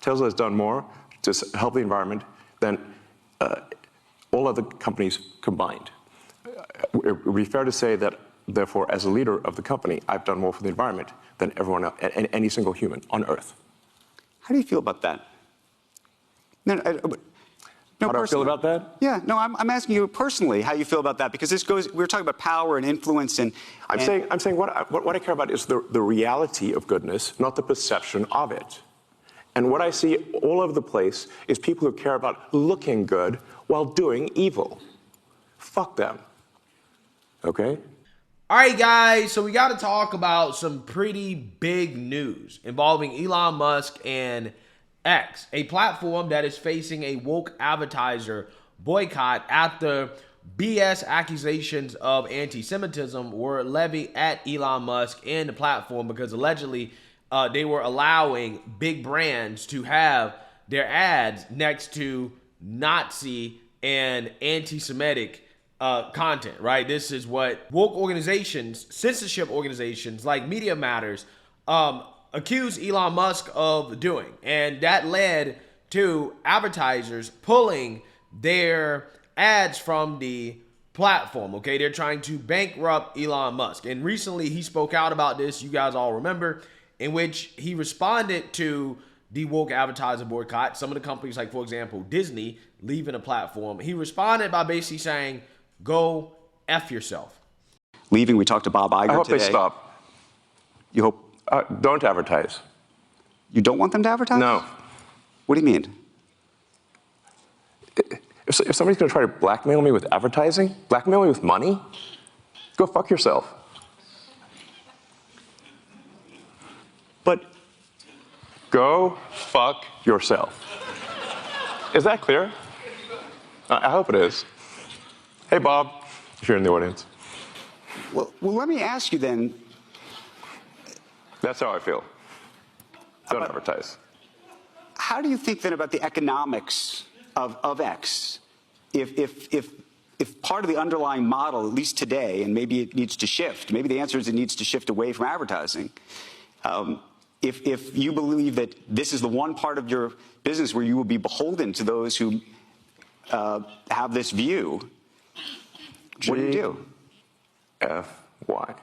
Tesla has done more to help the environment than all other companies combined. It would be fair to say that, therefore, as a leader of the company, I've done more for the environment than everyone else, any single human on Earth. How do you feel about that? No, How do I feel about that? Yeah, no, I'm asking you personally how you feel about that, because we're talking about power and influence and... I'm saying what I care about is the reality of goodness, not the perception of it. And what I see all over the place is people who care about looking good while doing evil. Fuck them. Okay? All right, guys, so we got to talk about some pretty big news involving Elon Musk and X, a platform that is facing a woke advertiser boycott after BS accusations of anti-Semitism were levied at Elon Musk and the platform because allegedly they were allowing big brands to have their ads next to Nazi and anti-Semitic content, right? This is what woke organizations, censorship organizations like Media Matters, accuse Elon Musk of doing. And that led to advertisers pulling their ads from the platform, okay? They're trying to bankrupt Elon Musk. And recently he spoke out about this, you guys all remember, in which he responded to the woke advertiser boycott. Some of the companies, like, for example, Disney, leaving the platform. He responded by basically saying, go F yourself. Leaving, we talked to Bob Iger today. I hope they stop. You hope? Don't advertise. You don't want them to advertise? No. What do you mean? If somebody's going to try to blackmail me with advertising, blackmail me with money, go fuck yourself. But go fuck yourself. Is that clear? I hope it is. Hey, Bob, if you're in the audience. Well, let me ask you then. That's how I feel. Don't advertise. How do you think then about the economics of X? If part of the underlying model, at least today, and maybe it needs to shift, maybe the answer is it needs to shift away from advertising. If you believe that this is the one part of your business where you will be beholden to those who have this view, what do you do? F-Y.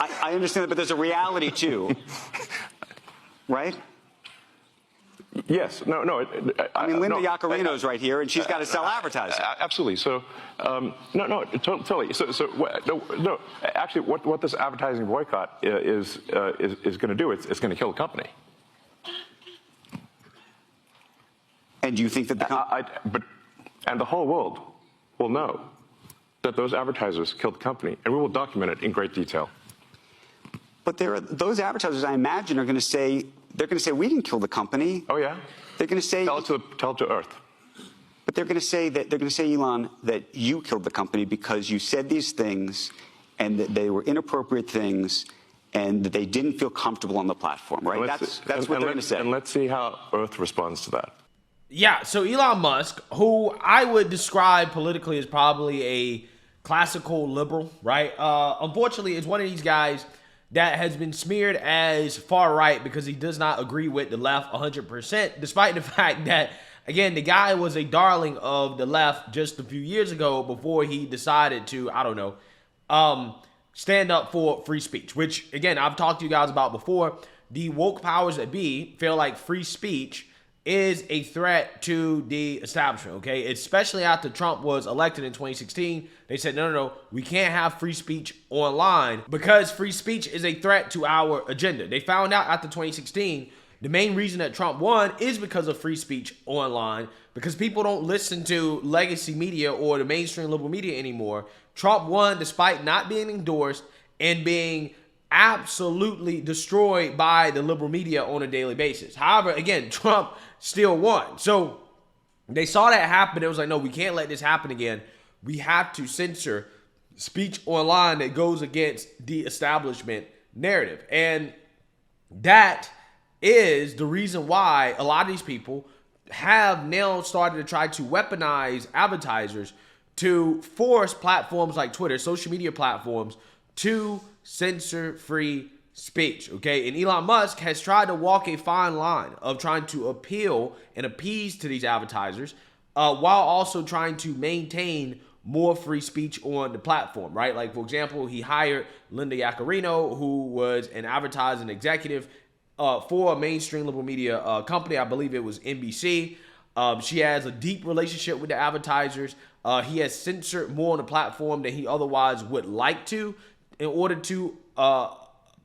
I understand that, but there's a reality too, right? Yes. No. I mean, Linda Yaccarino's right here, and she's got to sell advertising. Absolutely. So, totally. No. Actually, what this advertising boycott is going to do, it's going to kill the company. And do you think that and the whole world will know that those advertisers killed the company, and we will document it in great detail. But those advertisers, I imagine, are going to say, we didn't kill the company. Oh yeah. They're going to say, tell it to Earth. But they're going to say, Elon, that you killed the company because you said these things, and that they were inappropriate things, and that they didn't feel comfortable on the platform, right? That's what they're going to say. And let's see how Earth responds to that. Yeah, so Elon Musk, who I would describe politically as probably a classical liberal, right? Unfortunately, is one of these guys that has been smeared as far right because he does not agree with the left 100%, despite the fact that, again, the guy was a darling of the left just a few years ago before he decided to, I don't know, stand up for free speech, which, again, I've talked to you guys about before. The woke powers that be feel like free speech is a threat to the establishment, okay? Especially after Trump was elected in 2016. They said, no, we can't have free speech online because free speech is a threat to our agenda. They found out after 2016, the main reason that Trump won is because of free speech online, because people don't listen to legacy media or the mainstream liberal media anymore. Trump won despite not being endorsed and being absolutely destroyed by the liberal media on a daily basis. However, again, Trump still won. So they saw that happen. It was like, no, we can't let this happen again. We have to censor speech online that goes against the establishment narrative. And that is the reason why a lot of these people have now started to try to weaponize advertisers to force platforms like Twitter, social media platforms, to censor free speech, okay? And Elon Musk has tried to walk a fine line of trying to appeal and appease to these advertisers while also trying to maintain more free speech on the platform, right? Like, for example, he hired Linda Yaccarino, who was an advertising executive for a mainstream liberal media company. I believe it was NBC. She has a deep relationship with the advertisers. He has censored more on the platform than he otherwise would like to in order to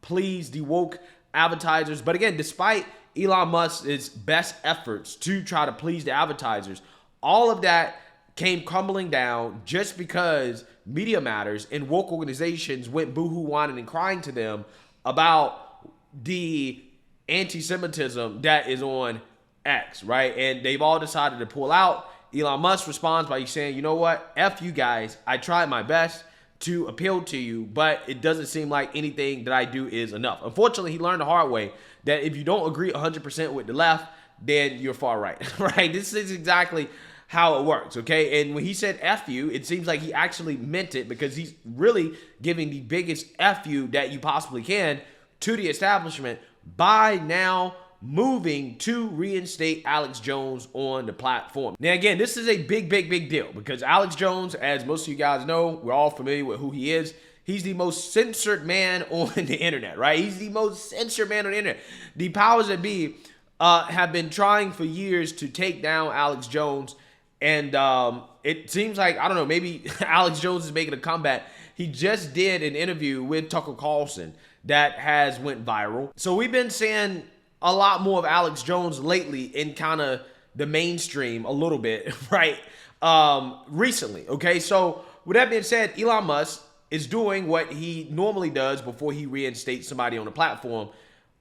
please the woke advertisers. But again, despite Elon Musk's best efforts to try to please the advertisers, all of that came crumbling down just because Media Matters and woke organizations went boohoo whining and crying to them about the anti-Semitism that is on X, right? And they've all decided to pull out. Elon Musk responds by saying, you know what? F you guys. I tried my best to appeal to you, but it doesn't seem like anything that I do is enough. Unfortunately, he learned the hard way that if you don't agree 100% with the left, then you're far right, right? This is exactly how it works, okay? And when he said F you, it seems like he actually meant it because he's really giving the biggest F you that you possibly can to the establishment by now moving to reinstate Alex Jones on the platform. Now, again, this is a big deal because Alex Jones, as most of you guys know, we're all familiar with who he is. He's the most censored man on the internet, right? He's the most censored man on the internet. The powers that be have been trying for years to take down Alex Jones. And it seems like, I don't know, maybe Alex Jones is making a comeback. He just did an interview with Tucker Carlson that has went viral. So we've been seeing a lot more of Alex Jones lately in kind of the mainstream a little bit, right? Recently, okay? So with that being said, Elon Musk is doing what he normally does before he reinstates somebody on the platform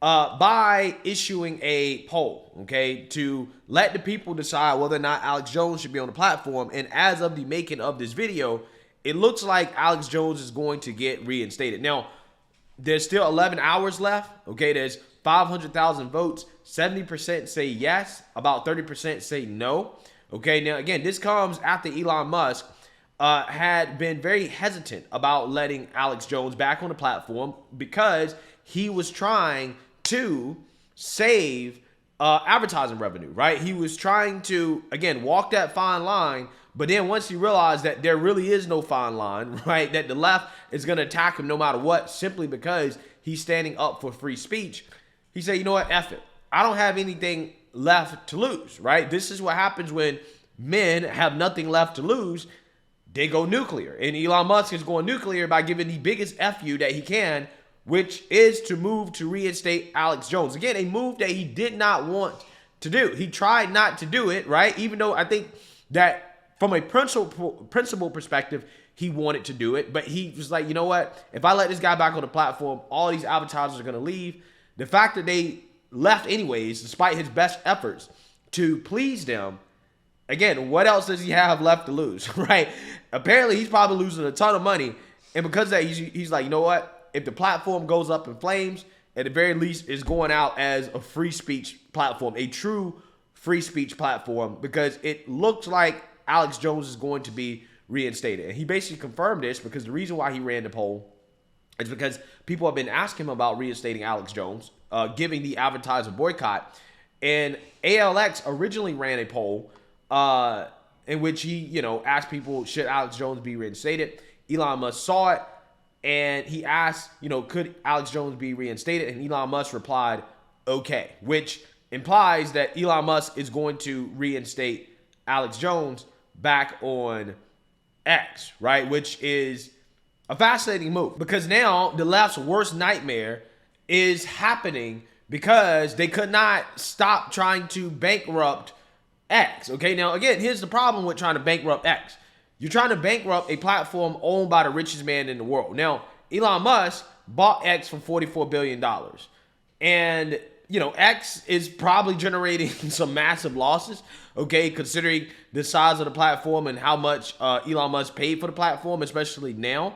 by issuing a poll, okay, to let the people decide whether or not Alex Jones should be on the platform. And as of the making of this video, it looks like Alex Jones is going to get reinstated. Now, there's still 11 hours left, okay? There's 500,000 votes. 70% say yes. About 30% say no, okay? Now, again, this comes after Elon Musk had been very hesitant about letting Alex Jones back on the platform because he was trying to save advertising revenue, right? He was trying to, again, walk that fine line, but then once he realized that there really is no fine line, right, that the left is going to attack him no matter what, simply because he's standing up for free speech, he said, you know what, F it. I don't have anything left to lose, right? This is what happens when men have nothing left to lose. They go nuclear. And Elon Musk is going nuclear by giving the biggest FU that he can, which is to move to reinstate Alex Jones. Again, a move that he did not want to do. He tried not to do it, right? Even though I think that from a principle perspective, he wanted to do it. But he was like, you know what? If I let this guy back on the platform, all these advertisers are going to leave. The fact that they left anyways, despite his best efforts to please them, again, what else does he have left to lose, right? Apparently, he's probably losing a ton of money. And because of that, he's like, you know what? If the platform goes up in flames, at the very least, it's going out as a free speech platform, a true free speech platform, because it looks like Alex Jones is going to be reinstated. And he basically confirmed this because the reason why he ran the poll is because people have been asking him about reinstating Alex Jones, giving the advertiser boycott. And ALX originally ran a poll in which he, asked people, should Alex Jones be reinstated? Elon Musk saw it, and he asked, could Alex Jones be reinstated? And Elon Musk replied, okay, which implies that Elon Musk is going to reinstate Alex Jones back on X, right? Which is a fascinating move because now the left's worst nightmare is happening because they could not stop trying to bankrupt X. Okay, now again, here's the problem with trying to bankrupt X. You're trying to bankrupt a platform owned by the richest man in the world. Now, Elon Musk bought X for $44 billion. And, X is probably generating some massive losses, okay, considering the size of the platform and how much Elon Musk paid for the platform, especially now.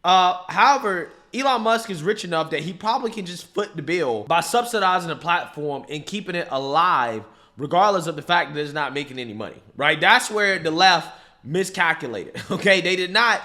However, Elon Musk is rich enough that he probably can just foot the bill by subsidizing the platform and keeping it alive, regardless of the fact that it's not making any money, right? That's where the left miscalculated, okay? They did not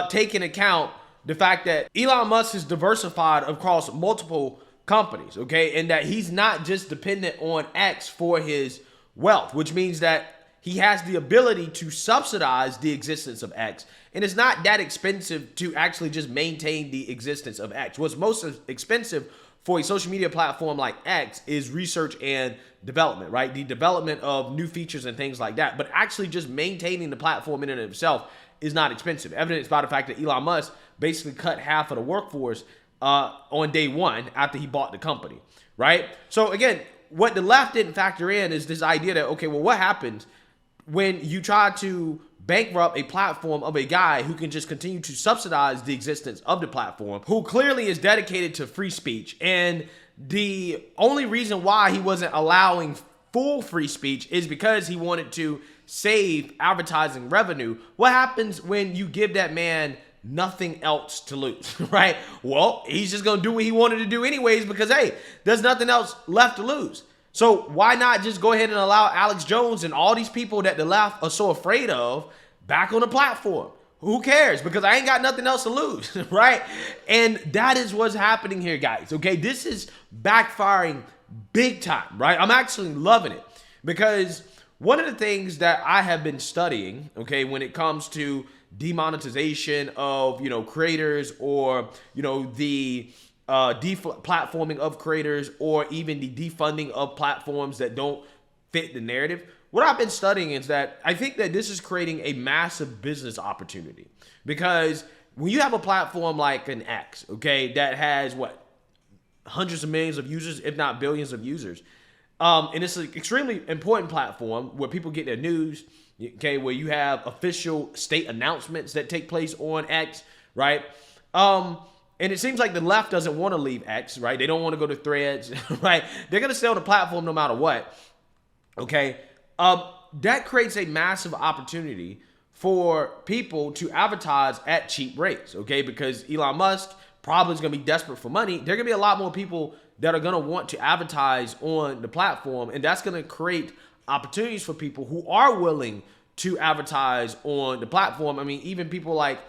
take into account the fact that Elon Musk is diversified across multiple companies, okay? And that he's not just dependent on X for his wealth, which means that he has the ability to subsidize the existence of X. And it's not that expensive to actually just maintain the existence of X. What's most expensive for a social media platform like X is research and development, right? The development of new features and things like that. But actually just maintaining the platform in and of itself is not expensive. Evidenced by the fact that Elon Musk basically cut half of the workforce on day one after he bought the company, right? So again, what the left didn't factor in is this idea that, okay, well, what happens when you try to bankrupt a platform of a guy who can just continue to subsidize the existence of the platform, who clearly is dedicated to free speech. And the only reason why he wasn't allowing full free speech is because he wanted to save advertising revenue. What happens when you give that man nothing else to lose, right? Well, he's just going to do what he wanted to do anyways because, hey, there's nothing else left to lose. So why not just go ahead and allow Alex Jones and all these people that the left are so afraid of back on the platform? Who cares? Because I ain't got nothing else to lose, right? And that is what's happening here, guys, okay? This is backfiring big time, right? I'm actually loving it because one of the things that I have been studying, okay, when it comes to demonetization of, creators or, the deplatforming of creators or even the defunding of platforms that don't fit the narrative. What I've been studying is that I think that this is creating a massive business opportunity because when you have a platform like an X, okay, that has hundreds of millions of users, if not billions of users. And it's an extremely important platform where people get their news, okay, where you have official state announcements that take place on X, right? And it seems like the left doesn't want to leave X, right? They don't want to go to Threads, right? They're going to stay on the platform no matter what, okay? That creates a massive opportunity for people to advertise at cheap rates, okay? Because Elon Musk probably is going to be desperate for money. There are going to be a lot more people that are going to want to advertise on the platform, and that's going to create opportunities for people who are willing to advertise on the platform. I mean, even people like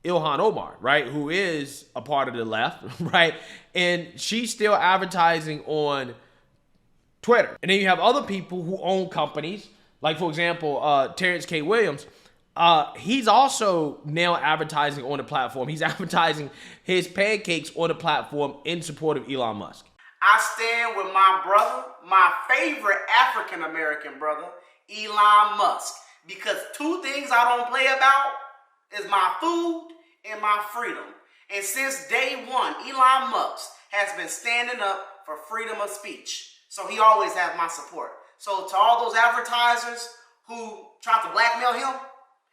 Ilhan Omar, right, who is a part of the left, right, and she's still advertising on Twitter. And then you have other people who own companies, like, for example, Terrence K. Williams. He's also now advertising on the platform. He's advertising his pancakes on the platform in support of Elon Musk. I stand with my brother, my favorite African-American brother, Elon Musk, because two things I don't play about is my food and my freedom. And since day one, Elon Musk has been standing up for freedom of speech. So he always has my support. So to all those advertisers who tried to blackmail him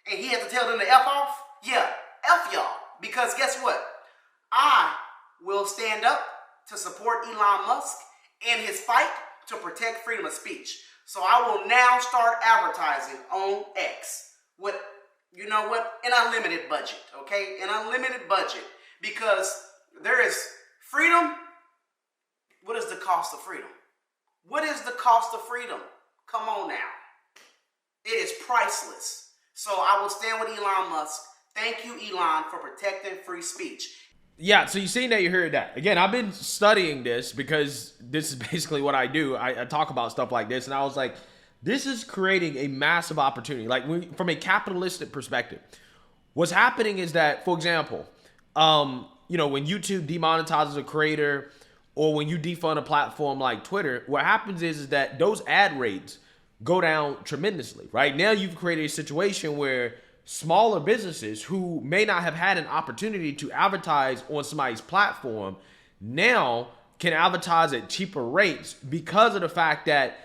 and he had to tell them to F off, yeah, F y'all. Because guess what? I will stand up to support Elon Musk in his fight to protect freedom of speech. So I will now start advertising on X with, an unlimited budget, okay? An unlimited budget, because there is freedom. What is the cost of freedom? What is the cost of freedom? Come on now. It is priceless. So I will stand with Elon Musk. Thank you, Elon, for protecting free speech. Yeah, so you've seen that, you heard that. Again, I've been studying this because this is basically what I do. I talk about stuff like this, and I was like, this is creating a massive opportunity. Like, from a capitalistic perspective, what's happening is that, for example, when YouTube demonetizes a creator or when you defund a platform like Twitter, what happens is that those ad rates go down tremendously, right? Now you've created a situation where smaller businesses who may not have had an opportunity to advertise on somebody's platform now can advertise at cheaper rates because of the fact that,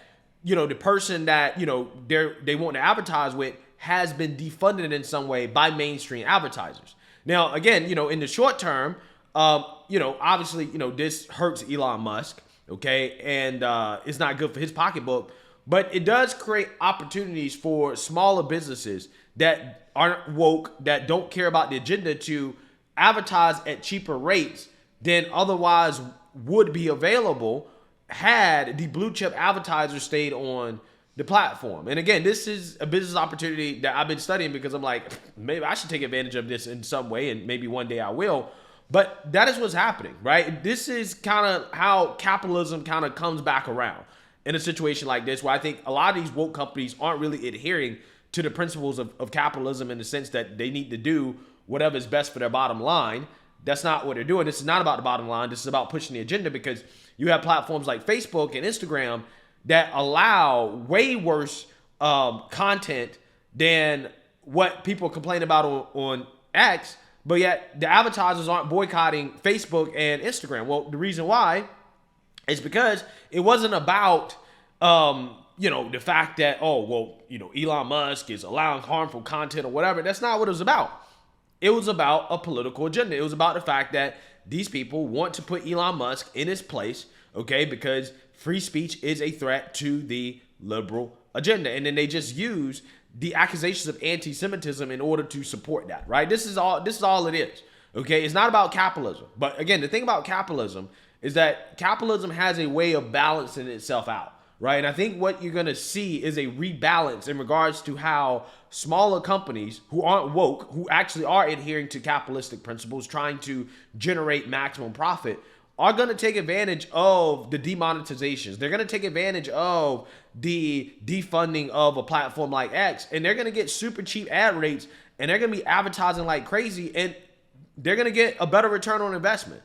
the person that, they want to advertise with has been defunded in some way by mainstream advertisers. Now, again, in the short term, obviously, this hurts Elon Musk, okay? And it's not good for his pocketbook, but it does create opportunities for smaller businesses that aren't woke, that don't care about the agenda, to advertise at cheaper rates than otherwise would be available had the blue chip advertisers stayed on the platform. And again, this is a business opportunity that I've been studying because I'm like, maybe I should take advantage of this in some way, and maybe one day I will. But that is what's happening, right? This is kind of how capitalism kind of comes back around in a situation like this, where I think a lot of these woke companies aren't really adhering to the principles of capitalism in the sense that they need to do whatever is best for their bottom line. That's not what they're doing. This is not about the bottom line. This is about pushing the agenda, because you have platforms like Facebook and Instagram that allow way worse content than what people complain about on X, but yet the advertisers aren't boycotting Facebook and Instagram. Well, the reason why is because it wasn't about, the fact that, Elon Musk is allowing harmful content or whatever. That's not what it was about. It was about a political agenda. It was about the fact that these people want to put Elon Musk in his place, okay, because free speech is a threat to the liberal agenda. And then they just use the accusations of anti-Semitism in order to support that, right? This is all it is, okay? It's not about capitalism. But again, the thing about capitalism is that capitalism has a way of balancing itself out, right? And I think what you're going to see is a rebalance in regards to how smaller companies who aren't woke, who actually are adhering to capitalistic principles, trying to generate maximum profit, are going to take advantage of the demonetizations. They're going to take advantage of the defunding of a platform like X, and they're going to get super cheap ad rates, and they're going to be advertising like crazy, and they're going to get a better return on investment.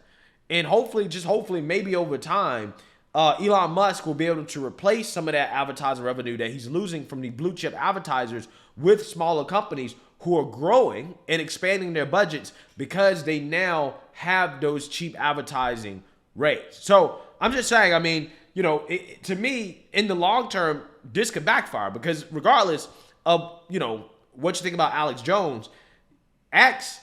And hopefully, maybe over time, Elon Musk will be able to replace some of that advertising revenue that he's losing from the blue chip advertisers with smaller companies who are growing and expanding their budgets because they now have those cheap advertising rates. So I'm just saying, I mean, to me, in the long term, this could backfire, because regardless of, what you think about Alex Jones, X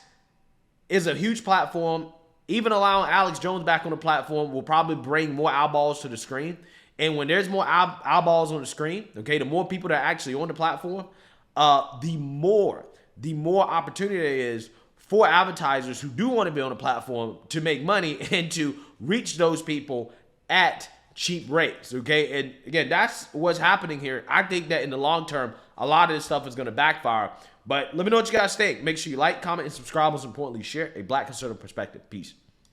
is a huge platform. Even allowing Alex Jones back on the platform will probably bring more eyeballs to the screen. And when there's more eyeballs on the screen, okay, the more people that are actually on the platform, the more opportunity there is for advertisers who do want to be on the platform to make money and to reach those people at cheap rates, okay? And again, that's what's happening here. I think that in the long term, a lot of this stuff is going to backfire. But let me know what you guys think. Make sure you like, comment, and subscribe. Most importantly, share a Black conservative perspective. Peace.